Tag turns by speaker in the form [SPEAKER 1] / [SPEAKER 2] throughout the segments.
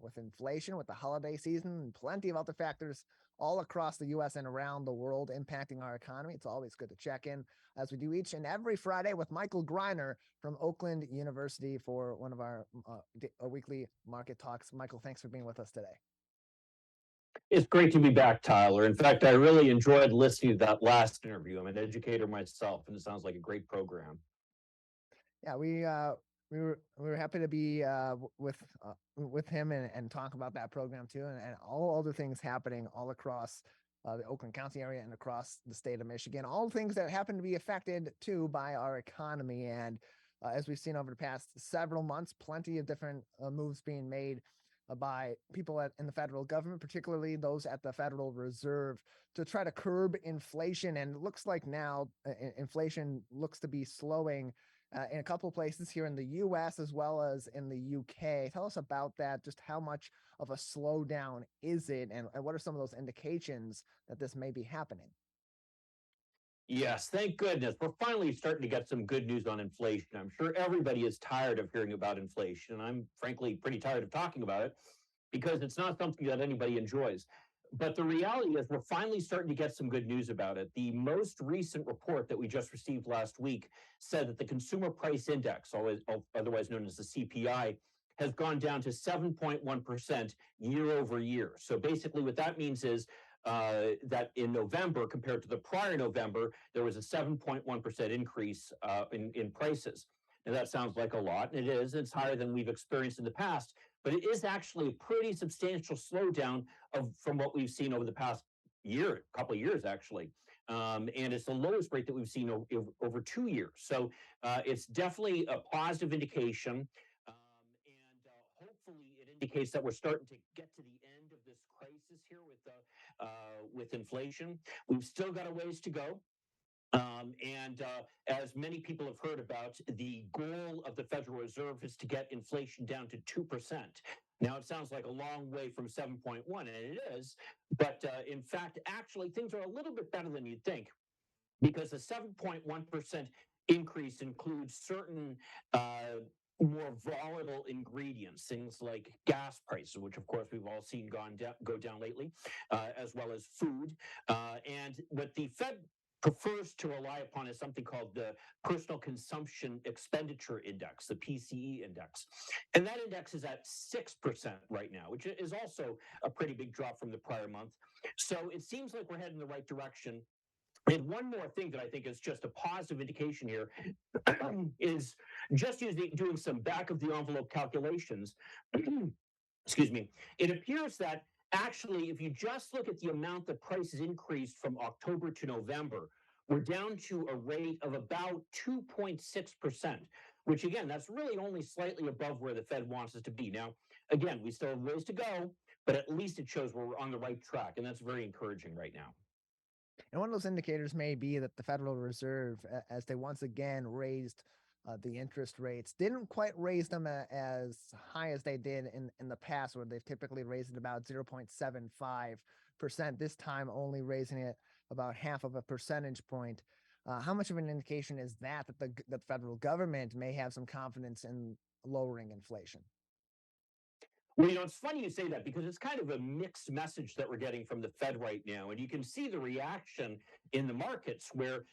[SPEAKER 1] with inflation, with the holiday season, and plenty of other factors all across the U.S. and around the world impacting our economy. It's always good to check in as we do each and every Friday with Michael Greiner from Oakland University for one of our weekly market talks. Michael, thanks for being with us today.
[SPEAKER 2] It's great to be back, Tyler. In fact, I really enjoyed listening to that last interview. I'm an educator myself, and it sounds like a great program.
[SPEAKER 1] Yeah, we were happy to be with him and talk about that program too, and all other things happening all across the Oakland County area and across the state of Michigan. All things that happen to be affected too by our economy, and as we've seen over the past several months, plenty of different moves being made by people in the federal government, particularly those at the Federal Reserve, to try to curb inflation. And it looks like now inflation looks to be slowing in a couple of places here in the U.S. as well as in the U.K. Tell us about that. Just how much of a slowdown is it, and what are some of those indications that this may be happening?
[SPEAKER 2] Yes, thank goodness. We're finally starting to get some good news on inflation. I'm sure everybody is tired of hearing about inflation. I'm frankly pretty tired of talking about it because it's not something that anybody enjoys. But the reality is we're finally starting to get some good news about it. The most recent report that we just received last week said that the Consumer Price Index, otherwise known as the CPI, has gone down to 7.1% year over year. So basically what that means is that in November, compared to the prior November, there was a 7.1% increase in prices. Now, that sounds like a lot, and it is. It's higher than we've experienced in the past, but it is actually a pretty substantial slowdown from what we've seen over the past year, couple of years, actually. And it's the lowest rate that we've seen over 2 years. So it's definitely a positive indication. And hopefully it indicates that we're starting to get to the end of this crisis here with inflation. We've still got a ways to go. As many people have heard about, the goal of the Federal Reserve is to get inflation down to 2%. Now, it sounds like a long way from 7.1, and it is. But in fact, actually, things are a little bit better than you'd think, because the 7.1% increase includes certain more volatile ingredients, things like gas prices, which of course we've all seen go down lately, as well as food. And what the Fed prefers to rely upon is something called the Personal Consumption Expenditure Index, the PCE index. And that index is at 6% right now, which is also a pretty big drop from the prior month. So it seems like we're heading in the right direction. And one more thing that I think is just a positive indication here is just doing some back of the envelope calculations. Excuse me. It appears that actually, if you just look at the amount that prices increased from October to November, we're down to a rate of about 2.6%, which again, that's really only slightly above where the Fed wants us to be. Now, again, we still have ways to go, but at least it shows we're on the right track, and that's very encouraging right now.
[SPEAKER 1] And one of those indicators may be that the Federal Reserve, as they once again raised the interest rates, didn't quite raise them as high as they did in the past, where they've typically raised it about 0.75%. This time only raising it about half of a percentage point. How much of an indication is that the federal government may have some confidence in lowering inflation?
[SPEAKER 2] Well, it's funny you say that because it's kind of a mixed message that we're getting from the Fed right now. And you can see the reaction in the markets where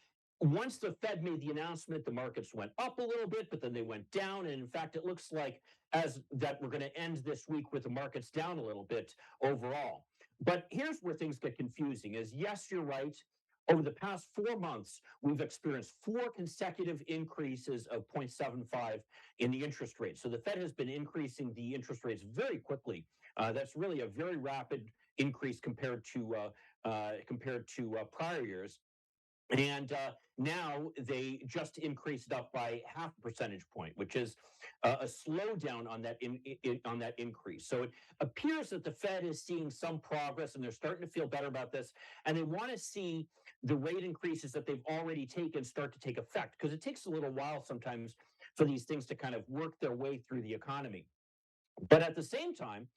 [SPEAKER 2] once the Fed made the announcement, the markets went up a little bit, but then they went down. And in fact, it looks like that we're going to end this week with the markets down a little bit overall. But here's where things get confusing is, yes, you're right. Over the past 4 months, we've experienced 4 consecutive increases of 0.75 in the interest rate. So the Fed has been increasing the interest rates very quickly. That's really a very rapid increase compared to prior years. And now they just increased it up by half a percentage point, which is a slowdown on that on that increase. So it appears that the Fed is seeing some progress, and they're starting to feel better about this. And they want to see the rate increases that they've already taken start to take effect, because it takes a little while sometimes for these things to kind of work their way through the economy. But at the same time,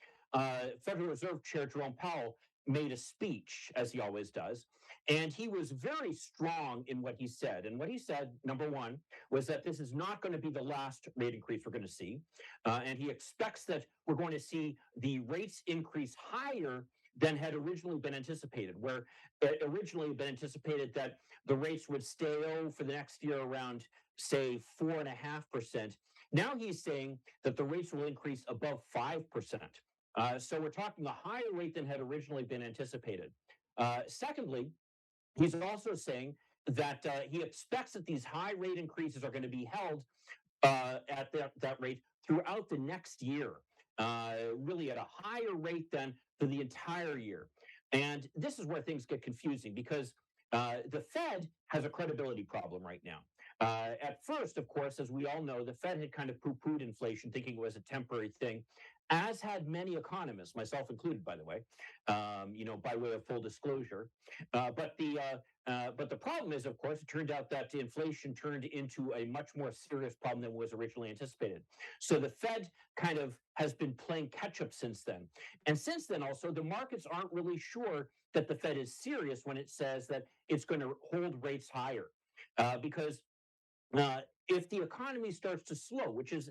[SPEAKER 2] Federal Reserve Chair Jerome Powell made a speech, as he always does, and he was very strong in what he said. And what he said, number one, was that this is not going to be the last rate increase we're going to see. And he expects that we're going to see the rates increase higher than had originally been anticipated, where it originally had been anticipated that the rates would stay for the next year around, say, 4.5%. Now he's saying that the rates will increase above 5%. So we're talking a higher rate than had originally been anticipated. Secondly, he's also saying that he expects that these high rate increases are going to be held at that rate throughout the next year, really at a higher rate than for the entire year. And this is where things get confusing because the Fed has a credibility problem right now. At first, of course, as we all know, the Fed had kind of poo-pooed inflation, thinking it was a temporary thing, as had many economists, myself included, by the way, by way of full disclosure. But the problem is, of course, it turned out that inflation turned into a much more serious problem than was originally anticipated. So the Fed kind of has been playing catch up since then. And since then, also, the markets aren't really sure that the Fed is serious when it says that it's going to hold rates higher. Because if the economy starts to slow, which is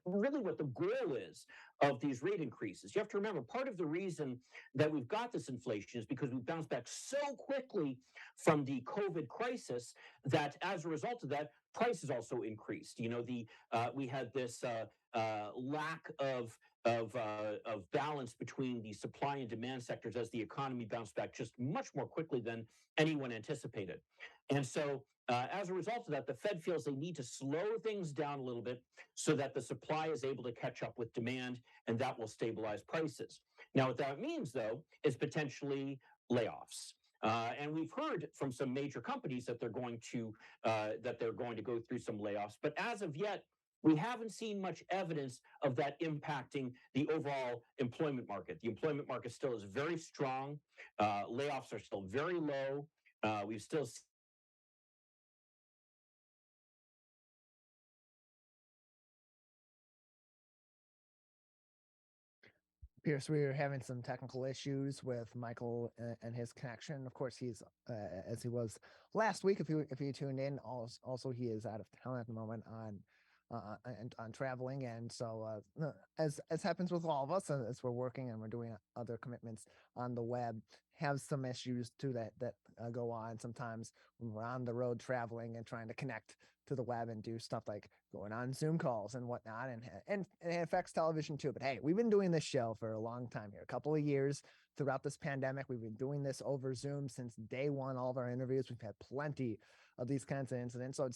[SPEAKER 2] really what the goal is of these rate increases. You have to remember, part of the reason that we've got this inflation is because we bounced back so quickly from the COVID crisis that as a result of that, prices also increased. We had this lack of balance between the supply and demand sectors as the economy bounced back just much more quickly than anyone anticipated. And so as a result of that, the Fed feels they need to slow things down a little bit so that the supply is able to catch up with demand, and that will stabilize prices. Now, what that means, though, is potentially layoffs. And we've heard from some major companies that they're going to go through some layoffs. But as of yet, we haven't seen much evidence of that impacting the overall employment market. The employment market still is very strong. Layoffs are still very low. We've still
[SPEAKER 1] Pierce, we were having some technical issues with Michael and his connection. Of course, he's as he was last week. If you tuned in, also he is out of town at the moment on traveling, and so as happens with all of us, as we're working and we're doing other commitments on the web, have some issues too that go on sometimes when we're on the road traveling and trying to connect to the web and do stuff like going on Zoom calls and whatnot, and it affects television too. But hey, we've been doing this show for a long time here, a couple of years throughout this pandemic. We've been doing this over Zoom since day one. All of our interviews, we've had plenty of these kinds of incidents. So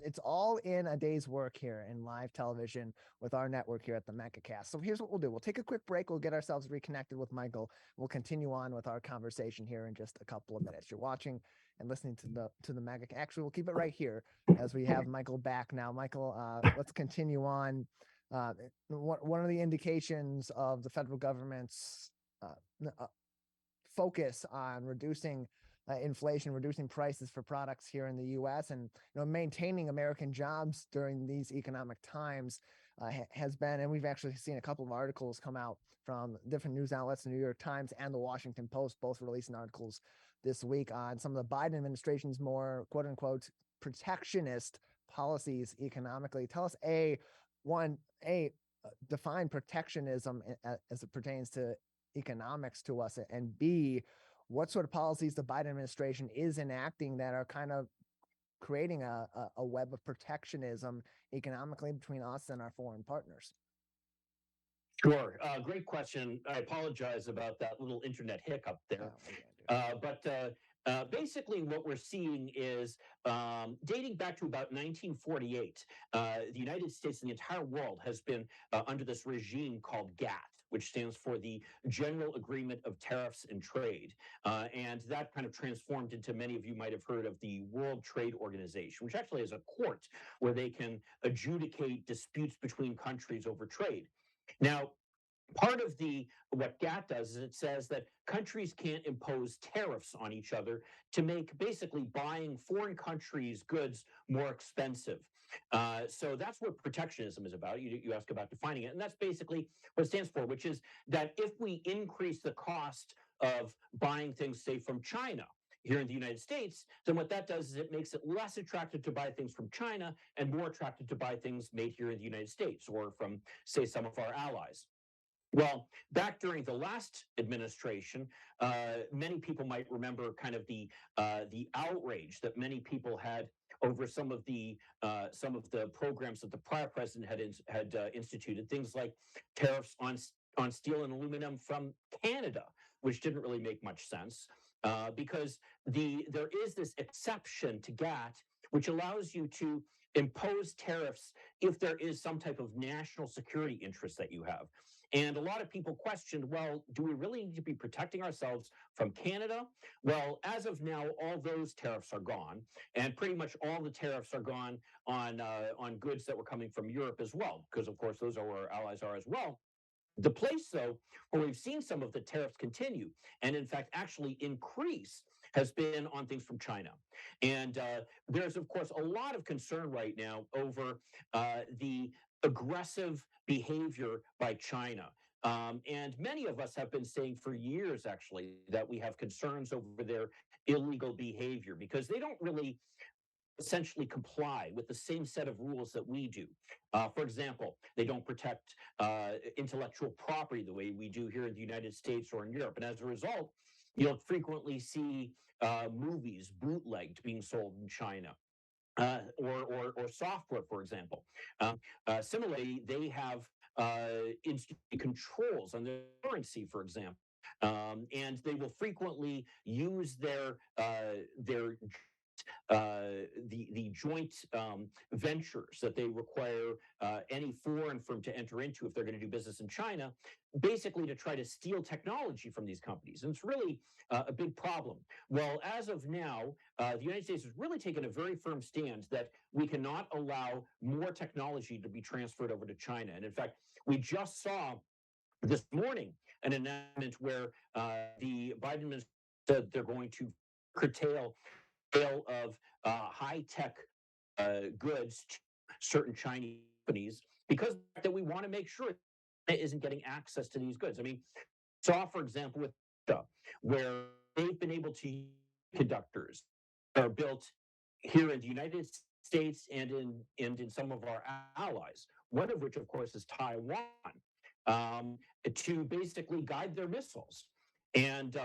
[SPEAKER 1] it's all in a day's work here in live television with our network here at the Megacast. So here's what we'll do. We'll take a quick break. We'll get ourselves reconnected with Michael. We'll continue on with our conversation here in just a couple of minutes. You're watching and listening to the Megacast. Actually, we'll keep it right here as we have Michael back now. Michael, let's continue on. One of the indications of the federal government's focus on reducing inflation, reducing prices for products here in the U.S., and maintaining American jobs during these economic times has been, and we've actually seen a couple of articles come out from different news outlets, the New York Times and the Washington Post, both releasing articles this week on some of the Biden administration's more quote unquote protectionist policies economically. Tell us, define protectionism as it pertains to economics to us, and B, what sort of policies the Biden administration is enacting that are kind of creating a web of protectionism economically between us and our foreign partners.
[SPEAKER 2] Sure. Great question. I apologize about that little internet hiccup there. But basically what we're seeing is dating back to about 1948, the United States and the entire world has been under this regime called GATT, which stands for the General Agreement of Tariffs and Trade. And that kind of transformed into, many of you might have heard of, the World Trade Organization, which actually is a court where they can adjudicate disputes between countries over trade. Now, part of what GATT does is it says that countries can't impose tariffs on each other to make basically buying foreign countries' goods more expensive. So that's what protectionism is about. You ask about defining it, and that's basically what it stands for, which is that if we increase the cost of buying things, say, from China here in the United States, then what that does is it makes it less attractive to buy things from China and more attractive to buy things made here in the United States or from, say, some of our allies. Well, back during the last administration, many people might remember kind of the outrage that many people had over some of the programs that the prior president had instituted, things like tariffs on steel and aluminum from Canada, which didn't really make much sense because there is this exception to GATT, which allows you to impose tariffs if there is some type of national security interest that you have. And a lot of people questioned, well, do we really need to be protecting ourselves from Canada? Well, as of now, all those tariffs are gone, and pretty much all the tariffs are gone on goods that were coming from Europe as well, because of course those are where our allies are as well. The place, though, where we've seen some of the tariffs continue and, in fact, actually increase has been on things from China. And there's, of course, a lot of concern right now over the aggressive behavior by China. And many of us have been saying for years, actually, that we have concerns over their illegal behavior because they don't really essentially comply with the same set of rules that we do. For example, they don't protect intellectual property the way we do here in the United States or in Europe. And as a result, you'll frequently see movies bootlegged being sold in China. Or software, for example. Similarly, they have controls on their currency, for example, and they will frequently use the joint ventures that they require any foreign firm to enter into if they're going to do business in China, basically to try to steal technology from these companies. And it's really a big problem. Well, as of now, the United States has really taken a very firm stand that we cannot allow more technology to be transferred over to China. And in fact, we just saw this morning an announcement where the Biden administration said they're going to curtail sale of high-tech goods to certain Chinese companies because that we want to make sure it isn't getting access to these goods. I mean, saw, for example, with Russia, where they've been able to use conductors that are built here in the United States and in some of our allies, one of which, of course, is Taiwan, to basically guide their missiles. And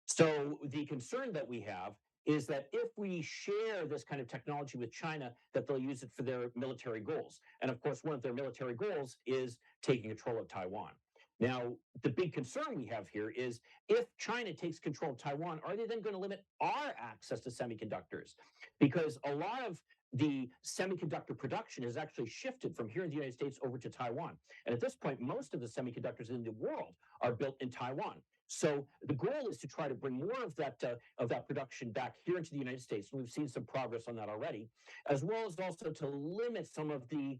[SPEAKER 2] so the concern that we have is that if we share this kind of technology with China, that they'll use it for their military goals. And of course, one of their military goals is taking control of Taiwan. Now, the big concern we have here is if China takes control of Taiwan, are they then going to limit our access to semiconductors? Because a lot of the semiconductor production has actually shifted from here in the United States over to Taiwan. And at this point, most of the semiconductors in the world are built in Taiwan. So the goal is to try to bring more of that production back here into the United States, and we've seen some progress on that already, as well as also to limit some of the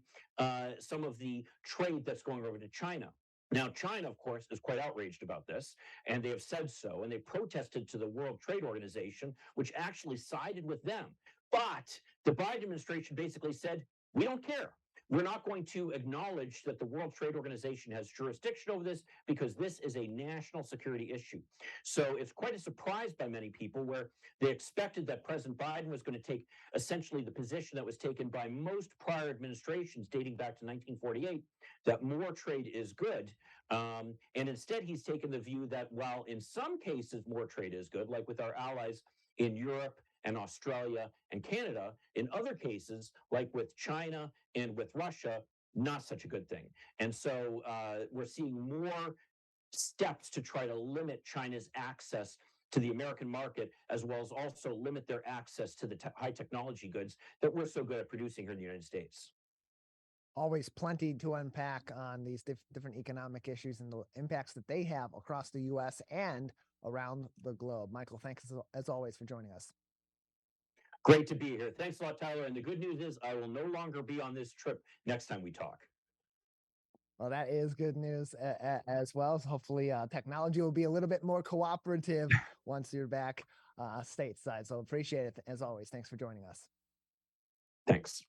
[SPEAKER 2] trade that's going over to China. Now, China, of course, is quite outraged about this, and they have said so, and they protested to the World Trade Organization, which actually sided with them. But the Biden administration basically said, we don't care. We're not going to acknowledge that the World Trade Organization has jurisdiction over this because this is a national security issue. So it's quite a surprise by many people where they expected that President Biden was going to take essentially the position that was taken by most prior administrations dating back to 1948, that more trade is good. And instead, he's taken the view that while in some cases more trade is good, like with our allies in Europe and Australia and Canada, in other cases, like with China and with Russia, not such a good thing. And so we're seeing more steps to try to limit China's access to the American market, as well as also limit their access to the high technology goods that we're so good at producing here in the United States.
[SPEAKER 1] Always plenty to unpack on these different economic issues and the impacts that they have across the U.S. and around the globe. Michael, thanks as always for joining us.
[SPEAKER 2] Great to be here. Thanks a lot, Tyler. And the good news is I will no longer be on this trip next time we talk.
[SPEAKER 1] Well, that is good news as well. So hopefully technology will be a little bit more cooperative once you're back stateside. So appreciate it as always. Thanks for joining us.
[SPEAKER 2] Thanks.